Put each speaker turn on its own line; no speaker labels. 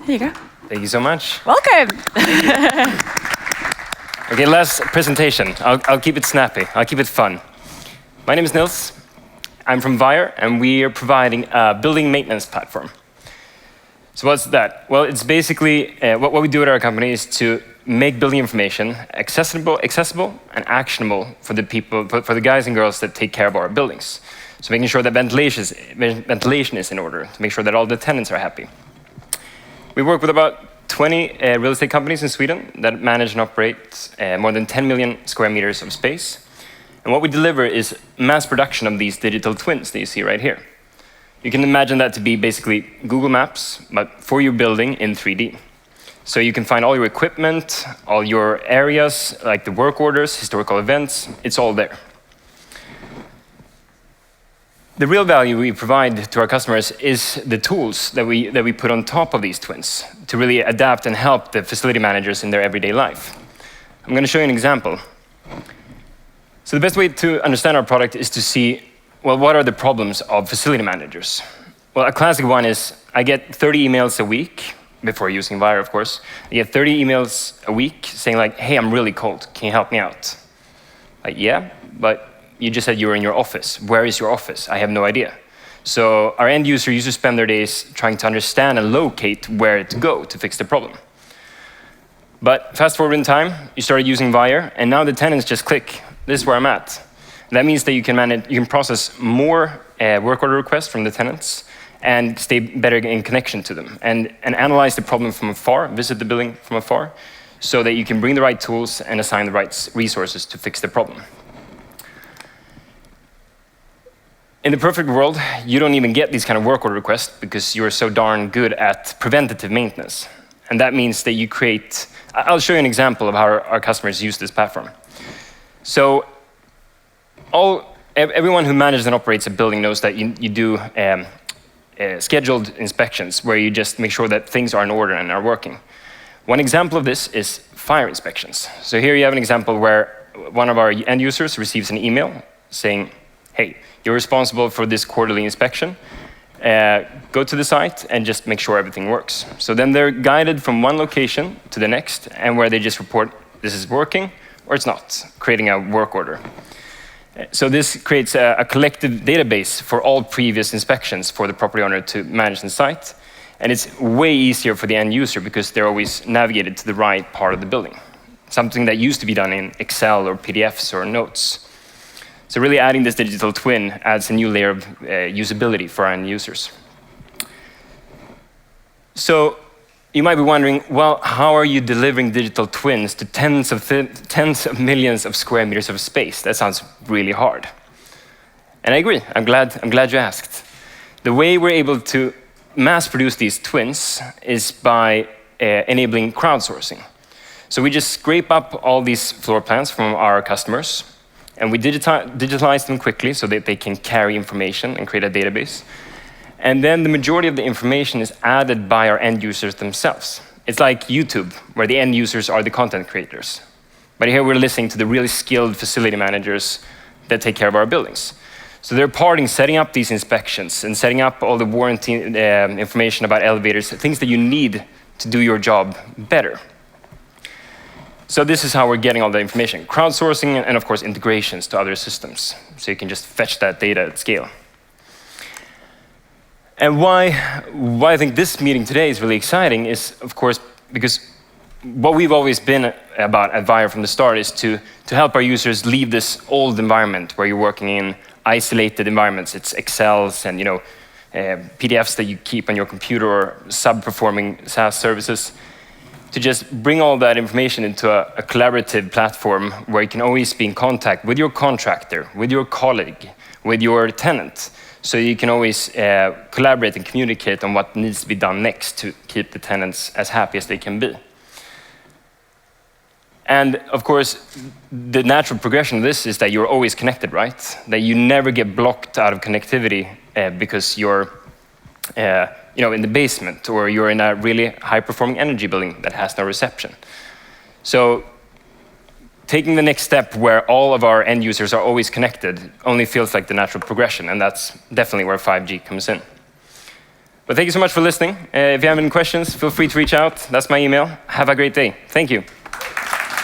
Here you go.
Thank you so much.
Welcome.
Okay, last presentation. I'll keep it snappy. I'll keep it fun. My name is Nils. I'm from Vyer, and we are providing a building maintenance platform. So what's that? Well, it's basically, what we do at our company is to make building information accessible and actionable for the people, for the guys and girls that take care of our buildings. So making sure that ventilation is in order, to make sure that all the tenants are happy. We work with about 20 real estate companies in Sweden that manage and operate more than 10 million square meters of space. And what we deliver is mass production of these digital twins that you see right here. You can imagine that to be basically Google Maps, but for your building in 3D. So you can find all your equipment, all your areas, like the work orders, historical events, it's all there. The real value we provide to our customers is the tools that we put on top of these twins to really adapt and help the facility managers in their everyday life. I'm going to show you an example. So the best way to understand our product is to see, well, what are the problems of facility managers? Well, a classic one is I get 30 emails a week, before using Vyer, of course. I get 30 emails a week saying like, hey, I'm really cold, can you help me out? Like, yeah, but you just said you were in your office. Where is your office? I have no idea. So our end user used to spend their days trying to understand and locate where to go to fix the problem. But fast forward in time, you started using Vyer, and now the tenants just click, this is where I'm at. That means that you can process more work order requests from the tenants and stay better in connection to them and analyze the problem from afar, visit the building from afar, so that you can bring the right tools and assign the right resources to fix the problem. In the perfect world, you don't even get these kind of work order requests because you're so darn good at preventative maintenance. And that means that you create, I'll show you an example of how our customers use this platform. So everyone who manages and operates a building knows that you do scheduled inspections where you just make sure that things are in order and are working. One example of this is fire inspections. So here you have an example where one of our end users receives an email saying, hey, you're responsible for this quarterly inspection. Go to the site and just make sure everything works. So then they're guided from one location to the next, and where they just report this is working or it's not, creating a work order. So this creates a collective database for all previous inspections for the property owner to manage the site. And it's way easier for the end user because they're always navigated to the right part of the building. Something that used to be done in Excel or PDFs or notes. So really adding this digital twin adds a new layer of usability for our end users. So you might be wondering, well, how are you delivering digital twins to tens of millions of square meters of space? That sounds really hard. And I agree, I'm glad you asked. The way we're able to mass produce these twins is by enabling crowdsourcing. So we just scrape up all these floor plans from our customers, and we digitalize them quickly so that they can carry information and create a database. And then the majority of the information is added by our end users themselves. It's like YouTube, where the end users are the content creators. But here we're listening to the really skilled facility managers that take care of our buildings. So they're parting setting up these inspections and setting up all the warranty information about elevators, things that you need to do your job better. So this is how we're getting all the information. Crowdsourcing and of course integrations to other systems. So you can just fetch that data at scale. And why I think this meeting today is really exciting is, of course, because what we've always been about at Vyer from the start is to help our users leave this old environment where you're working in isolated environments. It's Excels and PDFs that you keep on your computer or sub-performing SaaS services, to just bring all that information into a collaborative platform where you can always be in contact with your contractor, with your colleague, with your tenant. So you can always collaborate and communicate on what needs to be done next to keep the tenants as happy as they can be. And of course, the natural progression of this is that you're always connected, right? That you never get blocked out of connectivity because you're in the basement or you're in a really high-performing energy building that has no reception. So taking the next step where all of our end users are always connected only feels like the natural progression, and that's definitely where 5G comes in. But thank you so much for listening. If you have any questions, feel free to reach out. That's my email. Have a great day. Thank you.